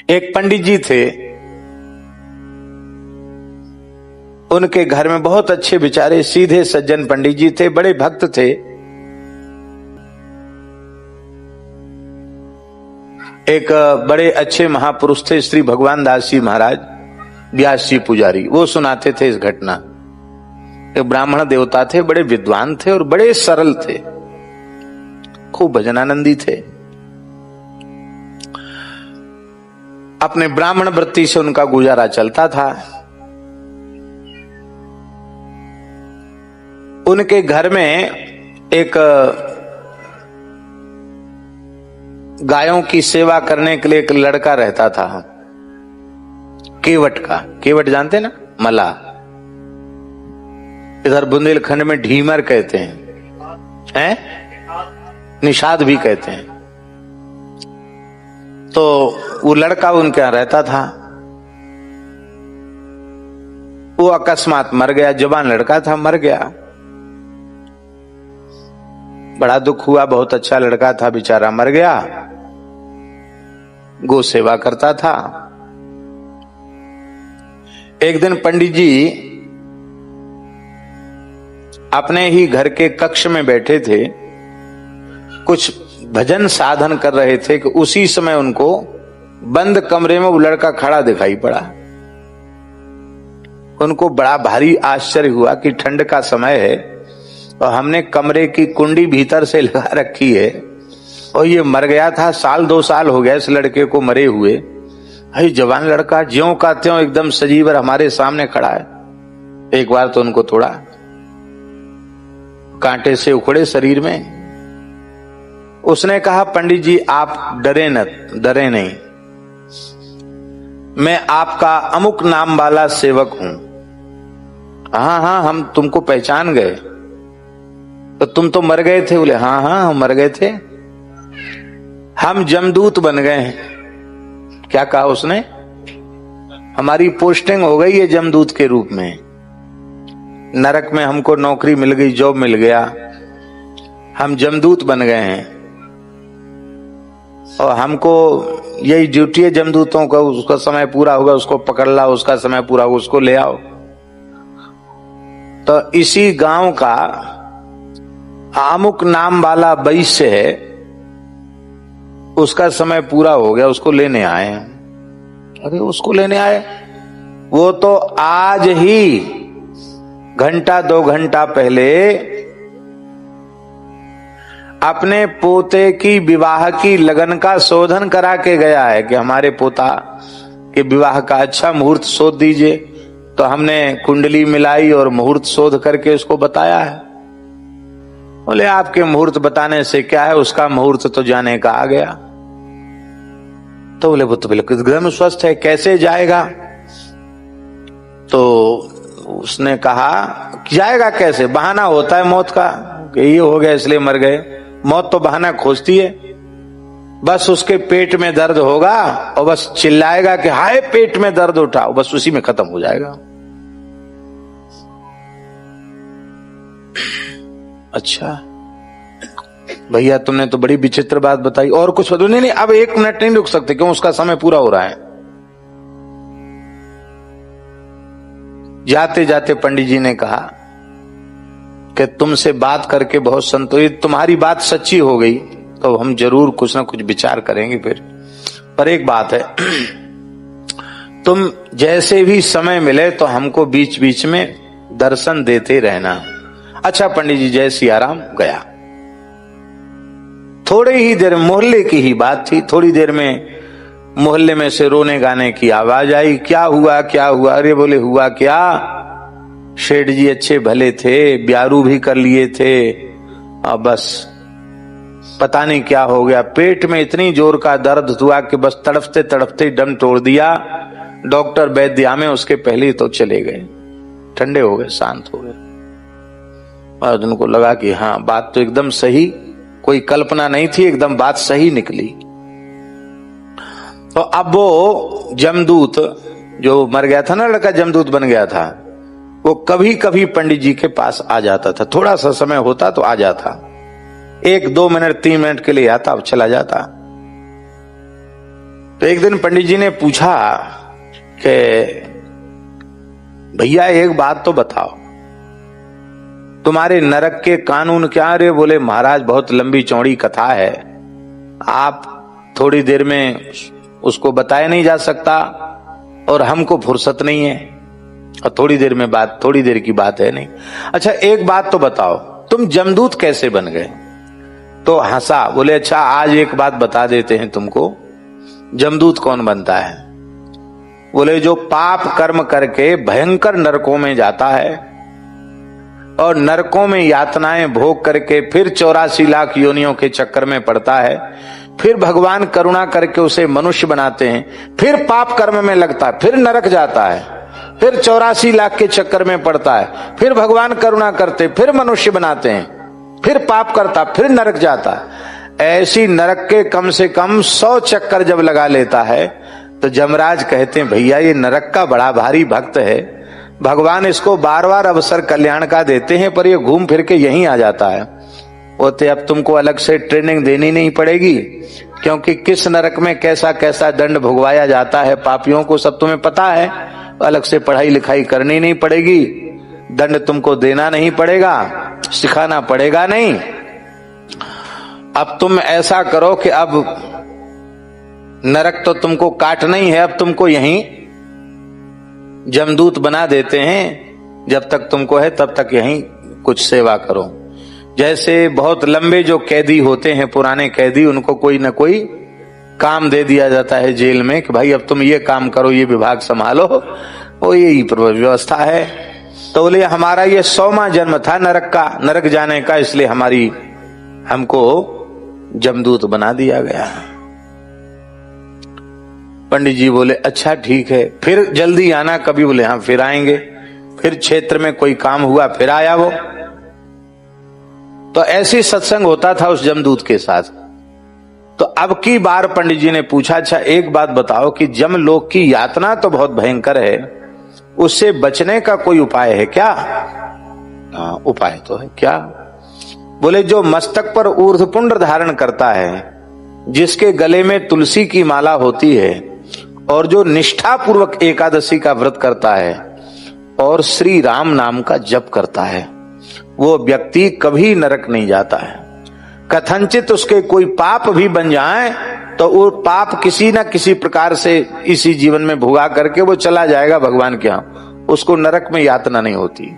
एक पंडित जी थे, उनके घर में बहुत अच्छे बेचारे सीधे सज्जन पंडित जी थे, बड़े भक्त थे। एक बड़े अच्छे महापुरुष थे श्री भगवान दास जी महाराज, व्यास जी पुजारी, वो सुनाते थे इस घटना। एक ब्राह्मण देवता थे, बड़े विद्वान थे और बड़े सरल थे, खूब भजनानंदी थे। अपने ब्राह्मण वृत्ति से उनका गुजारा चलता था। उनके घर में एक गायों की सेवा करने के लिए एक लड़का रहता था, केवट का। केवट जानते ना, मला, इधर बुंदेलखंड में ढीमर कहते हैं, निषाद भी कहते हैं। तो वो लड़का उनके यहां रहता था। वो अकस्मात मर गया, जवान लड़का था, मर गया। बड़ा दुख हुआ, बहुत अच्छा लड़का था, बेचारा मर गया। गो सेवा करता था। एक दिन पंडित जी अपने ही घर के कक्ष में बैठे थे, कुछ भजन साधन कर रहे थे कि उसी समय उनको बंद कमरे में वो लड़का खड़ा दिखाई पड़ा। उनको बड़ा भारी आश्चर्य हुआ कि ठंड का समय है और हमने कमरे की कुंडी भीतर से लगा रखी है और ये मर गया था, 1-2 साल हो गया इस लड़के को मरे हुए। भाई जवान लड़का ज्यों का त्यों एकदम सजीवर हमारे सामने खड़ा है। एक बार तो उनको थोड़ा कांटे से उखड़े शरीर में। उसने कहा, पंडित जी आप डरे नहीं, मैं आपका अमुक नाम वाला सेवक हूं। हाँ हम तुमको पहचान गए। तो तुम तो मर गए थे? बोले हाँ हम मर गए थे, हम जमदूत बन गए हैं। क्या कहा उसने? हमारी पोस्टिंग हो गई है जमदूत के रूप में, नरक में हमको नौकरी मिल गई, जॉब मिल गया, हम जमदूत बन गए हैं और हमको यही ड्यूटी है जमदूतों का। उसका समय पूरा होगा उसको पकड़ लाओ, उसका समय पूरा होगा उसको ले आओ। तो इसी गांव का अमुक नाम वाला वैश्य है, उसका समय पूरा हो गया, उसको लेने आए हैं। अरे उसको लेने आए? वो तो आज ही 1-2 घंटा पहले अपने पोते की विवाह की लगन का शोधन करा के गया है कि हमारे पोता के विवाह का अच्छा मुहूर्त शोध दीजिए। तो हमने कुंडली मिलाई और मुहूर्त शोध करके उसको बताया है। बोले आपके मुहूर्त बताने से क्या है, उसका मुहूर्त तो जाने का आ गया। तो बोले वो तो बिल्कुल एकदम स्वस्थ है, कैसे जाएगा? तो उसने कहा जाएगा कैसे, बहाना होता है मौत का कि ये हो गया इसलिए मर गए। मौत तो बहाना खोजती है। बस उसके पेट में दर्द होगा और बस चिल्लाएगा कि हाय पेट में दर्द उठा, बस उसी में खत्म हो जाएगा। अच्छा भैया तुमने तो बड़ी विचित्र बात बताई, और कुछ बताओ। नहीं अब 1 मिनट नहीं रुक सकते, क्यों? उसका समय पूरा हो रहा है। जाते जाते पंडित जी ने कहा कि तुमसे बात करके बहुत संतोषित, तुम्हारी बात सच्ची हो गई तो हम जरूर कुछ ना कुछ विचार करेंगे फिर। पर एक बात है, तुम जैसे भी समय मिले तो हमको बीच बीच में दर्शन देते रहना। अच्छा पंडित जी जय सियाराम गया। थोड़ी ही देर, मोहल्ले की ही बात थी, थोड़ी देर में मोहल्ले में से रोने गाने की आवाज आई। क्या हुआ क्या हुआ? अरे बोले हुआ क्या, शेठ जी अच्छे भले थे, ब्यारू भी कर लिए थे, अब बस पता नहीं क्या हो गया, पेट में इतनी जोर का दर्द हुआ कि बस तड़पते तड़पते दम तोड़ दिया। डॉक्टर वैद्य आमे उसके पहले तो चले गए, ठंडे हो गए, शांत हो गए। और उनको लगा कि हाँ बात तो एकदम सही, कोई कल्पना नहीं थी, एकदम बात सही निकली। तो अब वो जमदूत जो मर गया था ना, लड़का जमदूत बन गया था, वो कभी कभी पंडित जी के पास आ जाता था। थोड़ा सा समय होता तो आ जाता, 1-2 मिनट 3 मिनट के लिए आता, अब चला जाता। तो एक दिन पंडित जी ने पूछा कि भैया एक बात तो बताओ, तुम्हारे नरक के कानून क्या? रे बोले महाराज बहुत लंबी चौड़ी कथा है, आप थोड़ी देर में उसको बताया नहीं जा सकता और हमको फुर्सत नहीं है और थोड़ी देर की बात है नहीं। अच्छा एक बात तो बताओ, तुम जमदूत कैसे बन गए? तो हंसा, बोले अच्छा आज एक बात बता देते हैं तुमको, जमदूत कौन बनता है? बोले जो पाप कर्म करके भयंकर नरकों में जाता है और नरकों में यातनाएं भोग करके फिर 84 लाख योनियों के चक्कर में पड़ता है, फिर भगवान करुणा करके उसे मनुष्य बनाते हैं, फिर पाप कर्म में लगता है, फिर नरक जाता है, फिर 84 लाख के चक्कर में पड़ता है, फिर भगवान करुणा करते, फिर मनुष्य बनाते हैं, फिर पाप करता, फिर नरक जाता है। ऐसी नरक के कम से कम 100 चक्कर जब लगा लेता है तो जमराज कहते हैं भैया ये नरक का बड़ा भारी भक्त है, भगवान इसको बार बार अवसर कल्याण का देते हैं पर ये घूम फिर के यहीं आ जाता है। बोलते अब तुमको अलग से ट्रेनिंग देनी नहीं पड़ेगी, क्योंकि किस नरक में कैसा कैसा दंड भुगवाया जाता है पापियों को सब तुम्हें पता है, अलग से पढ़ाई लिखाई करनी नहीं पड़ेगी, दंड तुमको देना नहीं पड़ेगा, सिखाना पड़ेगा नहीं। अब तुम ऐसा करो कि अब नरक तो तुमको काटना ही है, अब तुमको यहीं जमदूत बना देते हैं, जब तक तुमको है तब तक यहीं कुछ सेवा करो। जैसे बहुत लंबे जो कैदी होते हैं, पुराने कैदी, उनको कोई न कोई काम दे दिया जाता है जेल में कि भाई अब तुम ये काम करो, ये विभाग संभालो, वो यही व्यवस्था है। तो बोले हमारा ये 100वां जन्म था नरक जाने का, इसलिए हमको जमदूत बना दिया गया। पंडित जी बोले अच्छा ठीक है, फिर जल्दी आना कभी। बोले हाँ फिर आएंगे। फिर क्षेत्र में कोई काम हुआ, फिर आया वो। तो ऐसी सत्संग होता था उस जमदूत के साथ। तो अब की बार पंडित जी ने पूछा अच्छा एक बात बताओ कि जमलोक की यातना तो बहुत भयंकर है, उससे बचने का कोई उपाय है क्या? उपाय तो है क्या? बोले जो मस्तक पर ऊर्ध्वपुंड धारण करता है, जिसके गले में तुलसी की माला होती है और जो निष्ठा पूर्वक एकादशी का व्रत करता है और श्री राम नाम का जप करता है, वो व्यक्ति कभी नरक नहीं जाता है। कथनचित उसके कोई पाप भी बन जाए तो वो पाप किसी न किसी प्रकार से इसी जीवन में भुगा करके वो चला जाएगा भगवान के यहाँ, उसको नरक में यातना नहीं होती।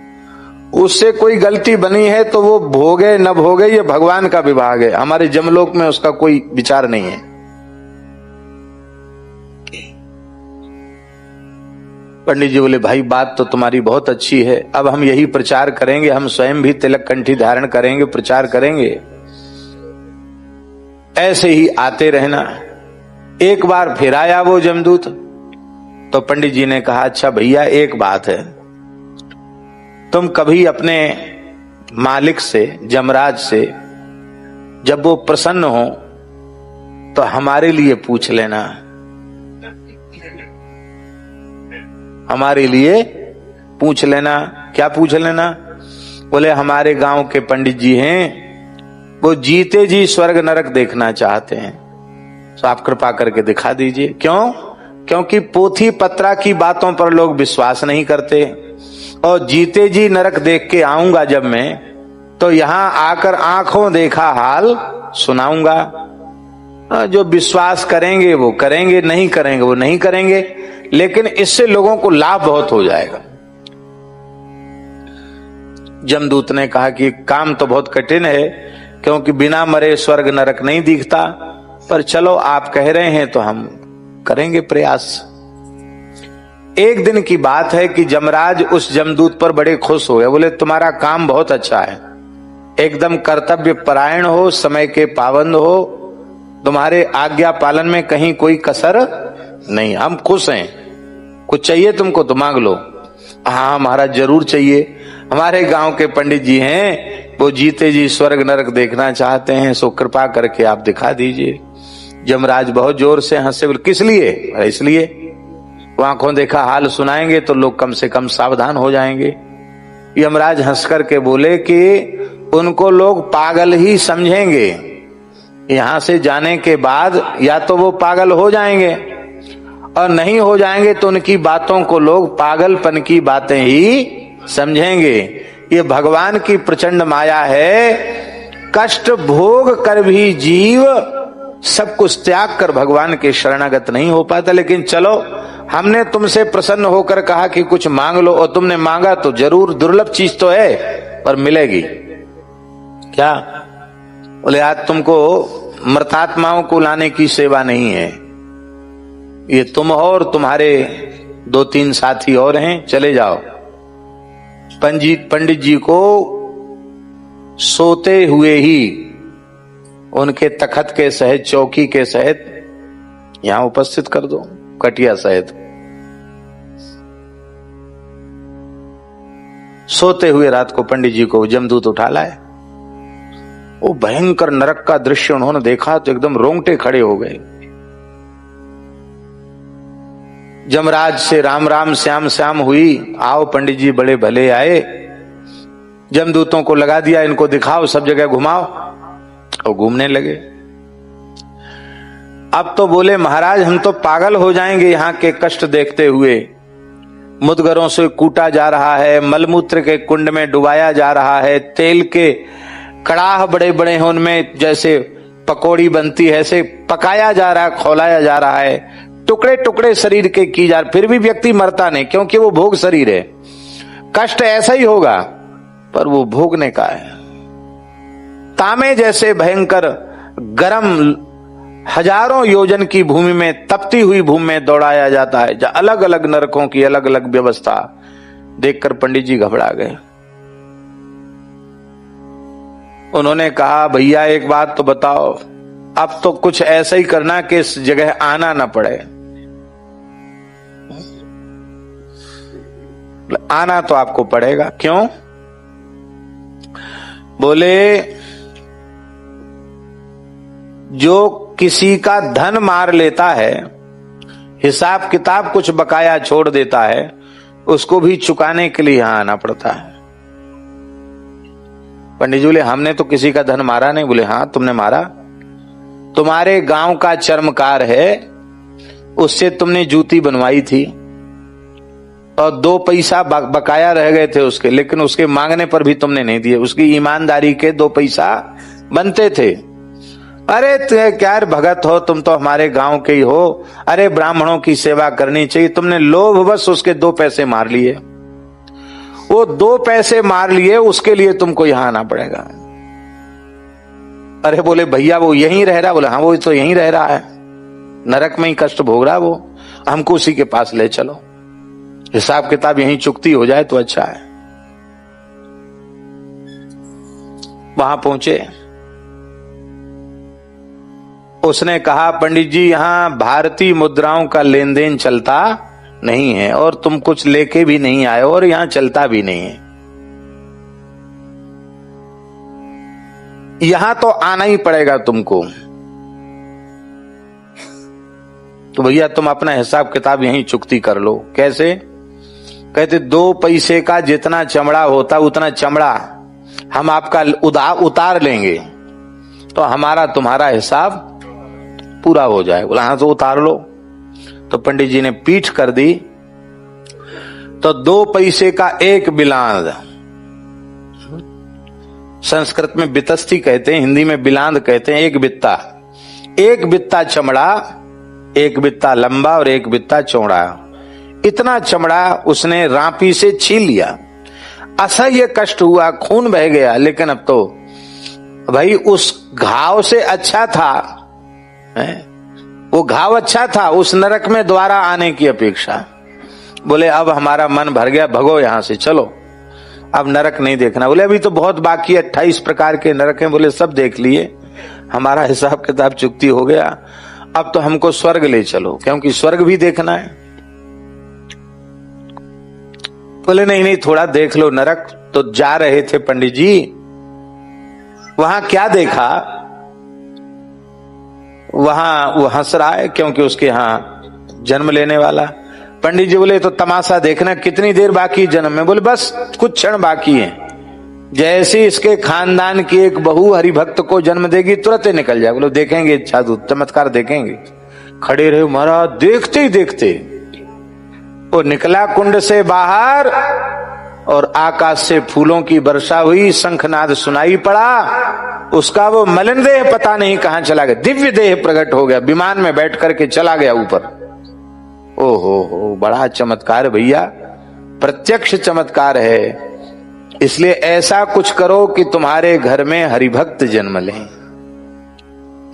उससे कोई गलती बनी है तो वो भोगे न भोगे, ये भगवान का विभाग है, हमारे जमलोक में उसका कोई विचार नहीं है। पंडित जी बोले भाई बात तो तुम्हारी बहुत अच्छी है, अब हम यही प्रचार करेंगे, हम स्वयं भी तिलक कंठी धारण करेंगे, प्रचार करेंगे, ऐसे ही आते रहना। एक बार फिर आया वो जमदूत। तो पंडित जी ने कहा अच्छा भैया एक बात है, तुम कभी अपने मालिक से, जमराज से, जब वो प्रसन्न हो तो हमारे लिए पूछ लेना, हमारे लिए पूछ लेना। क्या पूछ लेना? बोले हमारे गांव के पंडित जी हैं, वो जीते जी स्वर्ग नरक देखना चाहते हैं, तो आप कृपा करके दिखा दीजिए। क्यों? क्योंकि पोथी पत्रा की बातों पर लोग विश्वास नहीं करते, और जीते जी नरक देख के आऊंगा जब मैं, तो यहां आकर आंखों देखा हाल सुनाऊंगा। जो विश्वास करेंगे वो करेंगे, नहीं करेंगे वो नहीं करेंगे, लेकिन इससे लोगों को लाभ बहुत हो जाएगा। जमदूत ने कहा कि काम तो बहुत कठिन है, क्योंकि बिना मरे स्वर्ग नरक नहीं दिखता, पर चलो आप कह रहे हैं तो हम करेंगे प्रयास। एक दिन की बात है कि जमराज उस जमदूत पर बड़े खुश हो गए। बोले तुम्हारा काम बहुत अच्छा है, एकदम कर्तव्य परायण हो, समय के पाबंद हो, तुम्हारे आज्ञा पालन में कहीं कोई कसर नहीं, हम खुश हैं। कुछ चाहिए तुमको तो मांग लो। हाँ महाराज जरूर चाहिए, हमारे गांव के पंडित जी हैं, वो जीते जी स्वर्ग नरक देखना चाहते हैं, सो कृपा करके आप दिखा दीजिए। जमराज बहुत जोर से हंसे। बोले किस लिए? इसलिए आंखों देखा हाल सुनाएंगे तो लोग कम से कम सावधान हो जाएंगे। यमराज हंस करके बोले कि उनको लोग पागल ही समझेंगे, यहां से जाने के बाद या तो वो पागल हो जाएंगे और नहीं हो जाएंगे तो उनकी बातों को लोग पागलपन की बातें ही समझेंगे। ये भगवान की प्रचंड माया है। कष्ट भोग कर भी जीव सब कुछ त्याग कर भगवान के शरणागत नहीं हो पाता। लेकिन चलो, हमने तुमसे प्रसन्न होकर कहा कि कुछ मांग लो, और तुमने मांगा तो जरूर, दुर्लभ चीज तो है पर मिलेगी। क्या बोले? आज तुमको मृतात्माओं को लाने की सेवा नहीं है, ये तुम हो और तुम्हारे 2-3 साथी और हैं, चले जाओ। पंडित जी को सोते हुए ही उनके तखत के सहित, चौकी के सहित यहां उपस्थित कर दो, कटिया सहित। सोते हुए रात को पंडित जी को जमदूत उठा लाए। वो भयंकर नरक का दृश्य उन्होंने देखा तो एकदम रोंगटे खड़े हो गए। जमराज से राम राम श्याम श्याम हुई। आओ पंडित जी बड़े भले आए। जमदूतों को लगा दिया, इनको दिखाओ, सब जगह घुमाओ। और घूमने लगे। अब तो बोले महाराज हम तो पागल हो जाएंगे यहाँ के कष्ट देखते हुए। मुदगरों से कूटा जा रहा है, मलमूत्र के कुंड में डुबाया जा रहा है, तेल के कड़ाह बड़े बड़े हैं, उनमें जैसे पकौड़ी बनती है ऐसे पकाया जा रहा है, खौलाया जा रहा है, टुकड़े टुकड़े शरीर के की जा, फिर भी व्यक्ति मरता नहीं, क्योंकि वो भोग शरीर है। कष्ट ऐसा ही होगा पर वो भोगने का है। तामे जैसे भयंकर गरम हजारों योजन की भूमि में, तपती हुई भूमि में दौड़ाया जाता है, जहां अलग अलग नरकों की अलग अलग व्यवस्था देखकर पंडित जी घबरा गए। उन्होंने कहा भैया एक बात तो बताओ, अब तो कुछ ऐसा ही करना कि इस जगह आना ना पड़े। आना तो आपको पड़ेगा। क्यों? बोले जो किसी का धन मार लेता है, हिसाब किताब कुछ बकाया छोड़ देता है, उसको भी चुकाने के लिए यहां आना पड़ता है। पंडित जी बोले हमने तो किसी का धन मारा नहीं। बोले हाँ तुमने मारा। तुम्हारे गांव का चर्मकार है, उससे तुमने जूती बनवाई थी और 2 पैसा बकाया रह गए थे उसके, लेकिन उसके मांगने पर भी तुमने नहीं दिए। उसकी ईमानदारी के 2 पैसा बनते थे। अरे क्या भगत हो तुम, तो हमारे गांव के ही हो, अरे ब्राह्मणों की सेवा करनी चाहिए। तुमने लोभवश उसके 2 पैसे मार लिए। वो 2 पैसे मार लिए, उसके लिए तुमको यहां आना पड़ेगा। अरे बोले भैया वो यहीं रह रहा। बोले हाँ वो तो यहीं रह रहा है, नरक में ही कष्ट भोग रहा वो, हमको उसी के पास ले चलो, हिसाब किताब यहीं चुकती हो जाए तो अच्छा है। वहां पहुंचे, उसने कहा पंडित जी यहां भारतीय मुद्राओं का लेन देन चलता नहीं है और तुम कुछ लेके भी नहीं आए और यहां चलता भी नहीं है, यहां तो आना ही पड़ेगा तुमको। तो भैया तुम अपना हिसाब किताब यहीं चुकती कर लो। कैसे? कहते 2 पैसे का जितना चमड़ा होता उतना चमड़ा हम आपका उतार लेंगे तो हमारा तुम्हारा हिसाब पूरा हो जाए। बोला हाँ तो उतार लो। तो पंडित जी ने पीठ कर दी तो 2 पैसे का 1 बिलांद, संस्कृत में बितस्ती कहते हैं, हिंदी में बिलांद कहते हैं, 1 बित्ता, 1 बित्ता चमड़ा, 1 बित्ता लंबा और 1 बित्ता चौड़ा, इतना चमड़ा उसने रापी से छील लिया। असह्य कष्ट हुआ, खून बह गया, लेकिन अब तो भाई उस घाव से अच्छा था, वो घाव अच्छा था उस नरक में दोबारा आने की अपेक्षा। बोले अब हमारा मन भर गया, भगो यहां से, चलो अब नरक नहीं देखना। बोले अभी तो बहुत बाकी, 28 प्रकार के नरक हैं। बोले सब देख लिए, हमारा हिसाब किताब चुकती हो गया, अब तो हमको स्वर्ग ले चलो, क्योंकि स्वर्ग भी देखना है। बोले नहीं नहीं थोड़ा देख लो नरक। तो जा रहे थे पंडित जी, वहां क्या देखा, वहां वो हंस रहा है क्योंकि उसके यहां जन्म लेने वाला। पंडित जी बोले तो तमाशा देखना, कितनी देर बाकी जन्म में? बोले बस कुछ क्षण बाकी है, जैसे इसके खानदान की एक बहू हरिभक्त को जन्म देगी तुरंत निकल जाए। बोले देखेंगे जादू चमत्कार देखेंगे। खड़े रहे महाराज। देखते ही देखते वो निकला कुंड से बाहर और आकाश से फूलों की वर्षा हुई, शंखनाद सुनाई पड़ा। उसका वो मलिन देह पता नहीं कहां चला गया, दिव्य देह प्रकट हो गया, विमान में बैठ करके चला गया ऊपर। ओहो, बड़ा चमत्कार भैया, प्रत्यक्ष चमत्कार है। इसलिए ऐसा कुछ करो कि तुम्हारे घर में हरिभक्त जन्म लें।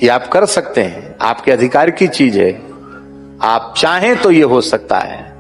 ये आप कर सकते हैं, आपके अधिकार की चीज है। आप चाहें तो ये हो सकता है।